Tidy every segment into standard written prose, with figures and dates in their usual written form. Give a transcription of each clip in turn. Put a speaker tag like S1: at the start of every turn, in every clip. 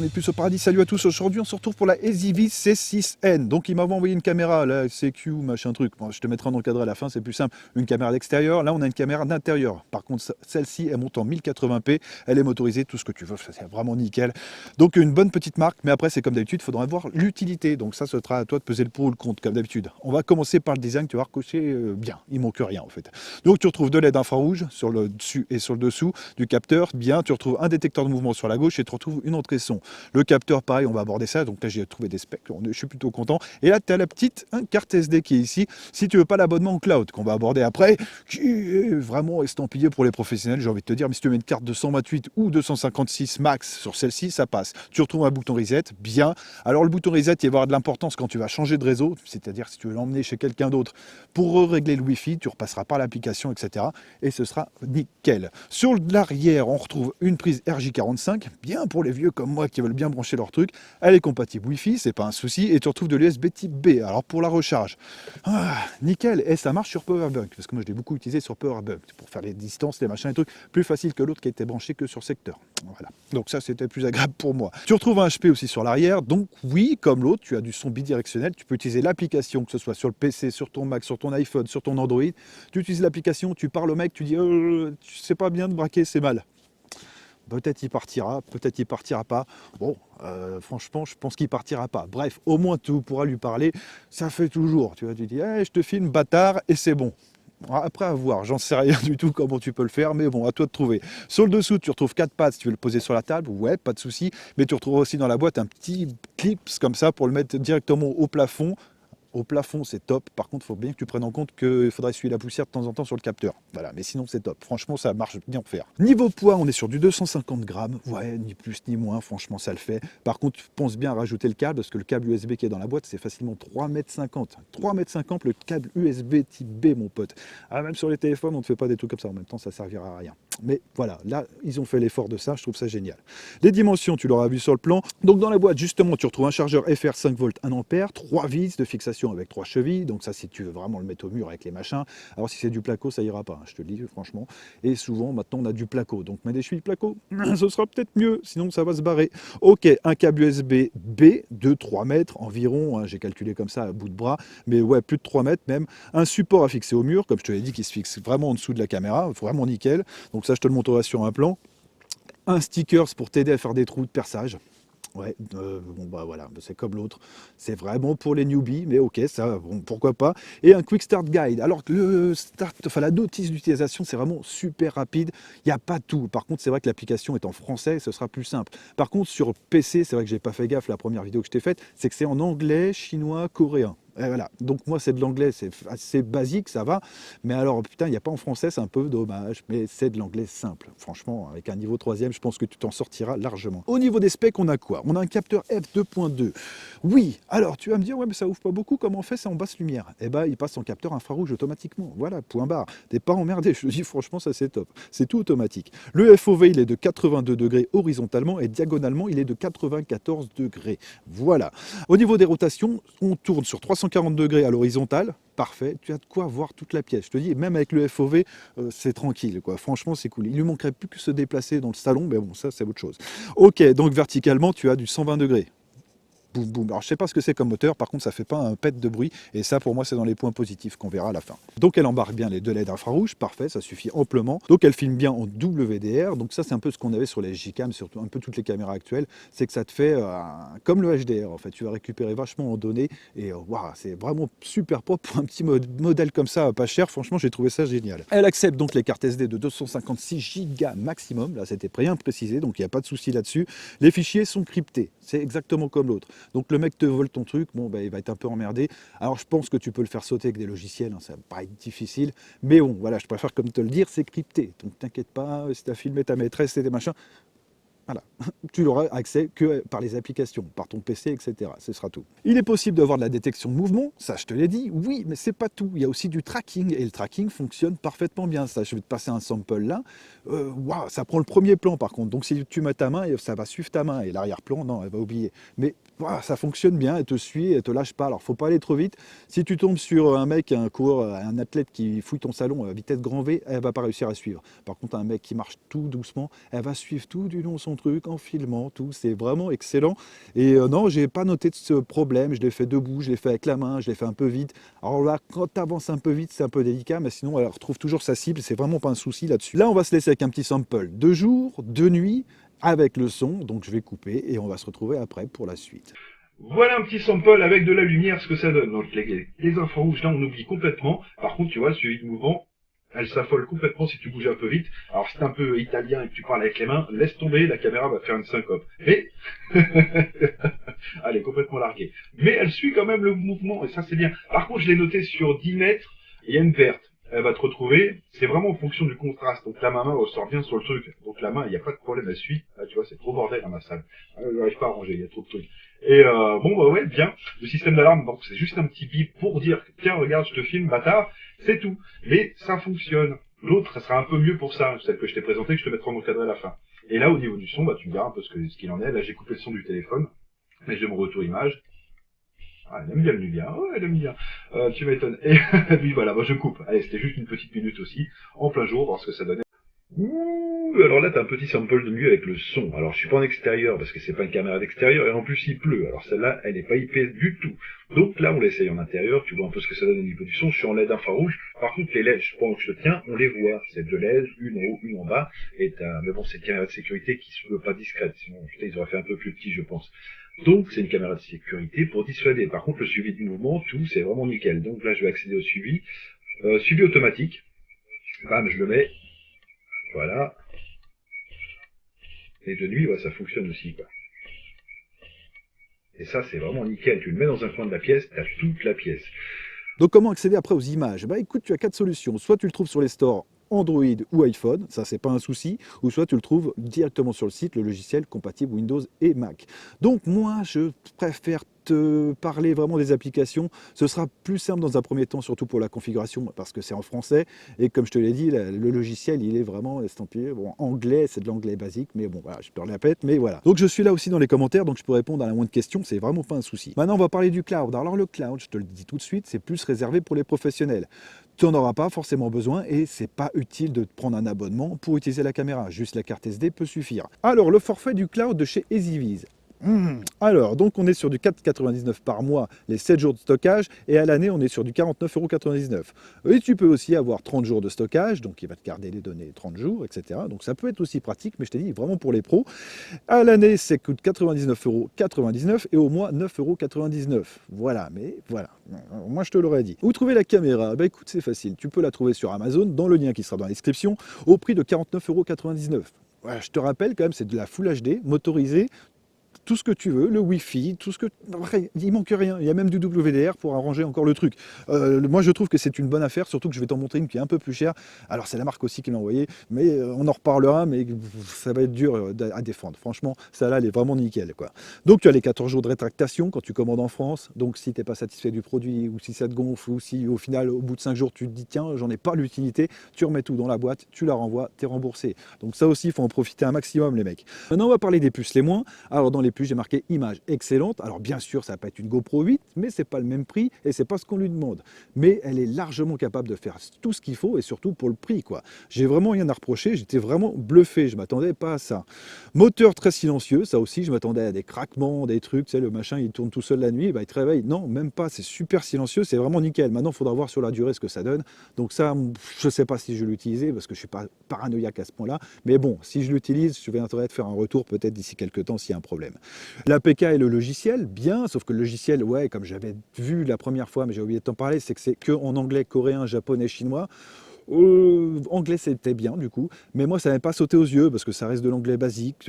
S1: n'est plus au paradis. Salut à tous, aujourd'hui on se retrouve pour la SIV C6N. Donc il m'avait envoyé une caméra, la CQ, machin truc. Bon, je te mettrai en encadré à la fin, c'est plus simple. Une caméra d'extérieur, là on a une caméra d'intérieur. Par contre celle-ci elle monte en 1080p, elle est motorisée, tout ce que tu veux, c'est vraiment nickel. Donc une bonne petite marque, mais après c'est comme d'habitude, il faudra voir l'utilité. Donc ça, ce sera à toi de peser le pour ou le contre, comme d'habitude. On va commencer par le design, tu vas recocher bien, il manque rien en fait. Donc tu retrouves deux LED infrarouges sur le dessus et sur le dessous du capteur, bien, tu retrouves un détecteur de mouvement sur la gauche et tu retrouves une entrée son. Le capteur, pareil, on va aborder ça. Donc là, j'ai trouvé des specs. Je suis plutôt content. Et là, tu as la petite carte SD qui est ici. Si tu veux pas l'abonnement en cloud, qu'on va aborder après, qui est vraiment estampillé pour les professionnels, j'ai envie de te dire. Mais si tu mets une carte de 128 ou 256 max sur celle-ci, ça passe. Tu retrouves un bouton reset, bien. Alors, le bouton reset, il va avoir de l'importance quand tu vas changer de réseau. C'est-à-dire, si tu veux l'emmener chez quelqu'un d'autre pour régler le Wi-Fi, tu repasseras par l'application, etc. Et ce sera nickel. Sur l'arrière, on retrouve une prise RJ45, bien pour les vieux comme moi qui veulent bien brancher leur truc. Elle est compatible Wi-Fi, c'est pas un souci, et tu retrouves de l'USB type B. Alors pour la recharge, nickel, et ça marche sur Powerbank, parce que moi je l'ai beaucoup utilisé sur Powerbank, pour faire les distances, les machins, les trucs, plus facile que l'autre qui était branché que sur secteur. Voilà, donc ça c'était plus agréable pour moi. Tu retrouves un HP aussi sur l'arrière, donc oui, comme l'autre, tu as du son bidirectionnel, tu peux utiliser l'application, que ce soit sur le PC, sur ton Mac, sur ton iPhone, sur ton Android, tu utilises l'application, tu parles au mec, tu dis c'est pas bien de braquer, c'est mal. Peut-être il partira, peut-être il partira pas. Bon, franchement, je pense qu'il partira pas. Bref, au moins tu pourras lui parler. Ça fait toujours. Tu vois, tu dis, hey, je te filme, bâtard, et c'est bon. Après à voir, j'en sais rien du tout comment tu peux le faire, mais bon, à toi de trouver. Sur le dessous, tu retrouves 4 pads, si tu veux le poser sur la table, ouais, pas de souci. Mais tu retrouves aussi dans la boîte un petit clip comme ça pour le mettre directement au plafond. Au plafond, c'est top. Par contre, il faut bien que tu prennes en compte qu'il faudra essuyer la poussière de temps en temps sur le capteur. Voilà, mais sinon, c'est top. Franchement, ça marche bien faire. Niveau poids, on est sur du 250 grammes. Ouais, ni plus ni moins. Franchement, ça le fait. Par contre, pense bien à rajouter le câble, parce que le câble USB qui est dans la boîte, c'est facilement 3,50 m. 3,50 m le câble USB type B, mon pote. Ah, même sur les téléphones, on ne fait pas des trucs comme ça. En même temps, ça servira à rien. Mais voilà, là, ils ont fait l'effort de ça. Je trouve ça génial. Les dimensions, tu l'auras vu sur le plan. Donc, dans la boîte, justement, tu retrouves un chargeur FR 5 volts 1 ampère, 3 vis de fixation avec 3 chevilles, donc ça si tu veux vraiment le mettre au mur avec les machins. Alors si c'est du placo, ça ira pas, hein, je te le dis franchement. Et souvent maintenant on a du placo, donc mets des chevilles placo, ce sera peut-être mieux, sinon ça va se barrer. Ok, un câble USB B de 3 mètres environ, hein, j'ai calculé comme ça à bout de bras, mais ouais, plus de 3 mètres même. Un support à fixer au mur, comme je te l'ai dit, qui se fixe vraiment en dessous de la caméra, vraiment nickel. Donc ça je te le montrerai sur un plan. Un stickers pour t'aider à faire des trous de perçage. Ouais, bon bah voilà, c'est comme l'autre. C'est vraiment pour les newbies, mais ok, ça, bon, pourquoi pas. Et un quick start guide. Alors que le start, enfin la notice d'utilisation, c'est vraiment super rapide. Il n'y a pas tout. Par contre, c'est vrai que l'application est en français, ce sera plus simple. Par contre, sur PC, c'est vrai que j'ai pas fait gaffe la première vidéo que je t'ai faite, c'est que c'est en anglais, chinois, coréen. Et voilà. Donc moi c'est de l'anglais, c'est assez basique, ça va. Mais alors putain, il n'y a pas en français, c'est un peu dommage. Mais c'est de l'anglais simple. Franchement, avec un niveau 3e, je pense que tu t'en sortiras largement. Au niveau des specs, on a quoi? On a un capteur f2.2. Oui, alors tu vas me dire, ouais mais ça ouvre pas beaucoup, comment on fait ça en basse lumière? Eh ben il passe en capteur infrarouge automatiquement. Voilà, point barre. T'es pas emmerdé, je te dis franchement, ça c'est top. C'est tout automatique. Le FOV, il est de 82 degrés horizontalement et diagonalement, il est de 94 degrés. Voilà. Au niveau des rotations, on tourne sur 340 degrés à l'horizontale, parfait, tu as de quoi voir toute la pièce. Je te dis, même avec le FOV, c'est tranquille, quoi. Franchement, c'est cool. Il lui manquerait plus que se déplacer dans le salon, mais bon, ça, c'est autre chose. Ok, donc verticalement, tu as du 120 degrés. Boum, boum. Alors, je sais pas ce que c'est comme moteur, par contre, ça fait pas un pet de bruit, et ça, pour moi, c'est dans les points positifs qu'on verra à la fin. Donc, elle embarque bien les deux LED infrarouges, parfait, ça suffit amplement. Donc, elle filme bien en WDR, donc ça, c'est un peu ce qu'on avait sur les Gcam, surtout un peu toutes les caméras actuelles, c'est que ça te fait comme le HDR, en fait. Tu vas récupérer vachement en données, et waouh, c'est vraiment super propre pour un petit modèle comme ça, pas cher. Franchement, j'ai trouvé ça génial. Elle accepte donc les cartes SD de 256 Go maximum, là, c'était bien précisé, donc il n'y a pas de souci là-dessus. Les fichiers sont cryptés, c'est exactement comme l'autre. Donc le mec te vole ton truc, bon, bah, il va être un peu emmerdé. Alors je pense que tu peux le faire sauter avec des logiciels, hein, ça va pas être difficile. Mais bon, voilà, je préfère comme te le dire, c'est crypté. Donc t'inquiète pas, si tu as filmé ta maîtresse et des machins, voilà, tu n'auras accès que par les applications, par ton PC, etc. Ce sera tout. Il est possible d'avoir de la détection de mouvement, ça je te l'ai dit, oui, mais c'est pas tout. Il y a aussi du tracking, et le tracking fonctionne parfaitement bien. Ça, je vais te passer un sample là. Waouh, ça prend le premier plan par contre. Donc si tu mets ta main, ça va suivre ta main. Et l'arrière-plan, non, elle va oublier. Mais voilà, ça fonctionne bien, elle te suit, elle te lâche pas. Alors, faut pas aller trop vite. Si tu tombes sur un mec, un coureur, un athlète qui fouille ton salon à vitesse grand V, elle va pas réussir à suivre. Par contre, un mec qui marche tout doucement, elle va suivre tout du long son truc, en filmant, tout. C'est vraiment excellent. Et non, j'ai pas noté de ce problème. Je l'ai fait debout, je l'ai fait avec la main, je l'ai fait un peu vite. Alors là, quand tu avances un peu vite, c'est un peu délicat, mais sinon, elle retrouve toujours sa cible. C'est vraiment pas un souci là-dessus. Là, on va se laisser avec un petit sample de jour, de nuit, avec le son. Donc, je vais couper et on va se retrouver après pour la suite.
S2: Voilà un petit sample avec de la lumière, ce que ça donne. Donc les infrarouges, là, on oublie complètement. Par contre, tu vois, le suivi de mouvement, elle s'affole complètement si tu bouges un peu vite. Alors, si t'es un peu italien et que tu parles avec les mains, laisse tomber, la caméra va faire une syncope. Mais, elle est complètement larguée. Mais elle suit quand même le mouvement, et ça, c'est bien. Par contre, je l'ai noté sur 10 mètres, il y a une verte. Elle va te retrouver, c'est vraiment en fonction du contraste. Donc là, ma main ressort bien sur le truc. Donc la main, il n'y a pas de problème, elle suit. Là, tu vois, c'est trop bordel dans ma salle. Je n'arrive pas à ranger, il y a trop de trucs. Et bon, bah ouais, bien. Le système d'alarme, donc c'est juste un petit bip pour dire, tiens, regarde, je te filme, bâtard, c'est tout. Mais ça fonctionne. L'autre, ça sera un peu mieux pour ça, celle que je t'ai présentée, que je te mettrai en encadré à la fin. Et là, au niveau du son, bah tu me diras un peu ce qu'il en est. Là, j'ai coupé le son du téléphone, mais j'ai mon retour image. Ah, elle aime bien le Nubia. Oh, elle aime bien. Tu m'étonnes. Et puis voilà, moi je coupe. Allez, c'était juste une petite minute aussi, en plein jour, voir ce que ça donnait. Ouh, alors là, t'as un petit sample de mieux avec le son. Alors, je suis pas en extérieur, parce que c'est pas une caméra d'extérieur, et en plus, il pleut. Alors, celle-là, elle est pas IP du tout. Donc là, on l'essaye en intérieur, tu vois un peu ce que ça donne au niveau du son. Je suis en LED infrarouge. Par contre, les LED, pendant que je te tiens, on les voit. C'est deux LED, une en haut, une en bas. Et mais bon, c'est une caméra de sécurité qui se veut pas discrète. Sinon, putain, ils auraient fait un peu plus petit, je pense. Donc, c'est une caméra de sécurité pour dissuader. Par contre, le suivi du mouvement, tout, c'est vraiment nickel. Donc là, je vais accéder au suivi. Suivi automatique. Bam, je le mets. Voilà. Et de nuit, ouais, ça fonctionne aussi, quoi. Et ça, c'est vraiment nickel. Tu le mets dans un coin de la pièce, t'as toute la pièce.
S1: Donc comment accéder après aux images? Bah écoute, tu as quatre solutions. Soit tu le trouves sur les stores Android ou iPhone, ça c'est pas un souci, ou soit tu le trouves directement sur le site, le logiciel compatible Windows et Mac. Donc moi je préfère te parler vraiment des applications, ce sera plus simple dans un premier temps, surtout pour la configuration, parce que c'est en français, et comme je te l'ai dit, le logiciel il est vraiment estampillé, bon anglais, c'est de l'anglais basique, mais bon voilà, je te le répète, mais voilà. Donc je suis là aussi dans les commentaires, donc je peux répondre à la moindre question, c'est vraiment pas un souci. Maintenant on va parler du cloud. Alors le cloud, je te le dis tout de suite, c'est plus réservé pour les professionnels. Tu n'en auras pas forcément besoin et c'est pas utile de te prendre un abonnement pour utiliser la caméra. Juste la carte SD peut suffire. Alors, le forfait du cloud de chez EasyViz. Alors, donc on est sur du 4,99 par mois, les 7 jours de stockage, et à l'année, on est sur du 49,99 €. Et tu peux aussi avoir 30 jours de stockage, donc il va te garder les données 30 jours, etc. Donc ça peut être aussi pratique, mais je t'ai dit, vraiment pour les pros. À l'année, ça coûte 99,99 € et au mois 9,99 €. Voilà, mais voilà, moi je te l'aurais dit. Où trouver la caméra? Bah écoute, c'est facile, tu peux la trouver sur Amazon, dans le lien qui sera dans la description, au prix de 49,99 €. Voilà, je te rappelle quand même, c'est de la Full HD motorisée, tout ce que tu veux, le Wi-Fi, tout ce que... Après, il manque rien. Il y a même du WDR pour arranger encore le truc. Moi, je trouve que c'est une bonne affaire, surtout que je vais t'en montrer une qui est un peu plus chère. Alors, c'est la marque aussi qui l'a envoyé, mais on en reparlera, mais ça va être dur à défendre. Franchement, celle-là, elle est vraiment nickel, quoi. Donc, tu as les 14 jours de rétractation quand tu commandes en France. Donc, si tu n'es pas satisfait du produit, ou si ça te gonfle, ou si au final, au bout de 5 jours, tu te dis, tiens, j'en ai pas l'utilité, tu remets tout dans la boîte, tu la renvoies, tu es remboursé. Donc, ça aussi, il faut en profiter un maximum, les mecs. Maintenant, on va parler des puces les moins. Alors, dans les puces, j'ai marqué image excellente. Alors bien sûr, ça va pas être une GoPro 8, mais c'est pas le même prix et c'est pas ce qu'on lui demande. Mais elle est largement capable de faire tout ce qu'il faut et surtout pour le prix, quoi. J'ai vraiment rien à reprocher. J'étais vraiment bluffé. Je m'attendais pas à ça. Moteur très silencieux, ça aussi, je m'attendais à des craquements, des trucs. Tu sais, le machin, il tourne tout seul la nuit, bah, il te réveille. Non, même pas. C'est super silencieux. C'est vraiment nickel. Maintenant, il faudra voir sur la durée ce que ça donne. Donc ça, je sais pas si je vais l'utiliser parce que je suis pas paranoïaque à ce point-là. Mais bon, si je l'utilise, je vais intérêt de faire un retour peut-être d'ici quelques temps s'il y a un problème. L'APK et le logiciel, bien, sauf que le logiciel, ouais, comme j'avais vu la première fois, mais j'ai oublié de t'en parler, c'est que c'est que en anglais, coréen, japonais, chinois. Anglais c'était bien du coup, mais moi ça n'avait pas sauté aux yeux parce que ça reste de l'anglais basique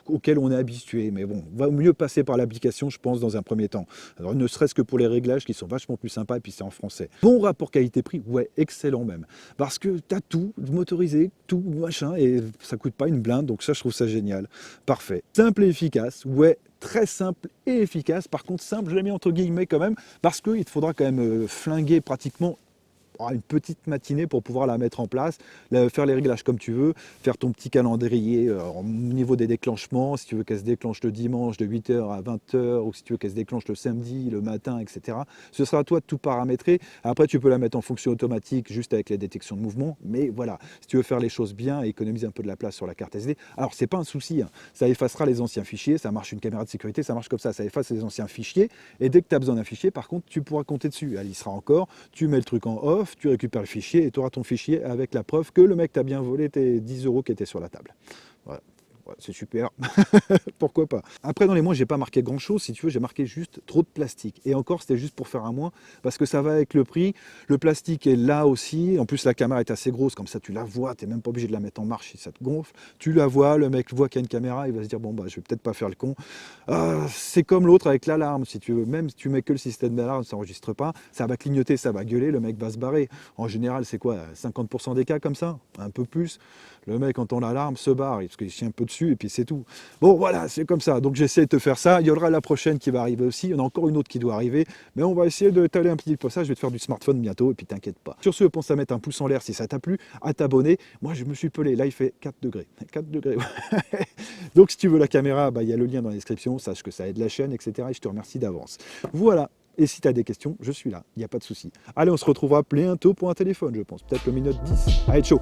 S1: auquel on est habitué. Mais bon, va mieux passer par l'application, je pense, dans un premier temps. Alors ne serait-ce que pour les réglages qui sont vachement plus sympas et puis c'est en français. Bon rapport qualité-prix, ouais, excellent même, parce que t'as tout motorisé, tout machin et ça coûte pas une blinde, donc ça je trouve ça génial, parfait, simple et efficace, ouais. Très simple et efficace. Par contre, simple, je l'ai mis entre guillemets quand même, parce qu'il te faudra quand même flinguer pratiquement auras une petite matinée pour pouvoir la mettre en place, faire les réglages comme tu veux, faire ton petit calendrier au niveau des déclenchements, si tu veux qu'elle se déclenche le dimanche de 8h à 20h, ou si tu veux qu'elle se déclenche le samedi, le matin, etc. Ce sera à toi de tout paramétrer. Après, tu peux la mettre en fonction automatique juste avec les détections de mouvement, mais voilà, si tu veux faire les choses bien et économiser un peu de la place sur la carte SD, alors c'est pas un souci, hein. Ça effacera les anciens fichiers, ça marche une caméra de sécurité, ça marche comme ça efface les anciens fichiers, et dès que tu as besoin d'un fichier, par contre, tu pourras compter dessus. Elle y sera encore, tu mets le truc en off, tu récupères le fichier, et tu auras ton fichier avec la preuve que le mec t'a bien volé tes 10 € qui étaient sur la table. Voilà. Ouais, c'est super, pourquoi pas. Après, dans les mois, j'ai pas marqué grand chose, si tu veux, j'ai marqué juste trop de plastique. Et encore, c'était juste pour faire un moins, parce que ça va avec le prix. Le plastique est là aussi. En plus, la caméra est assez grosse, comme ça, tu la vois, tu n'es même pas obligé de la mettre en marche si ça te gonfle. Tu la vois, le mec voit qu'il y a une caméra, il va se dire, bon, bah, je vais peut-être pas faire le con. C'est comme l'autre avec l'alarme, si tu veux. Même si tu mets que le système d'alarme, ça n'enregistre pas, ça va clignoter, ça va gueuler, le mec va se barrer. En général, c'est quoi, 50% des cas comme ça, un peu plus. Le mec entend l'alarme, se barre, parce qu'il chie un peu dessus, et puis c'est tout. Bon, voilà, c'est comme ça. Donc j'essaie de te faire ça. Il y aura la prochaine qui va arriver aussi. Il y en a encore une autre qui doit arriver. Mais on va essayer de t'aller un petit peu ça. Je vais te faire du smartphone bientôt, et puis t'inquiète pas. Sur ce, pense à mettre un pouce en l'air si ça t'a plu, à t'abonner. Moi, je me suis pelé. Là, il fait 4 degrés. 4 degrés. Donc si tu veux la caméra, bah, il y a le lien dans la description. Sache que ça aide la chaîne, etc. Et je te remercie d'avance. Voilà. Et si tu as des questions, je suis là. Il n'y a pas de souci. Allez, on se retrouvera bientôt pour un téléphone, je pense. Peut-être le Mi Note 10. Allez, ciao.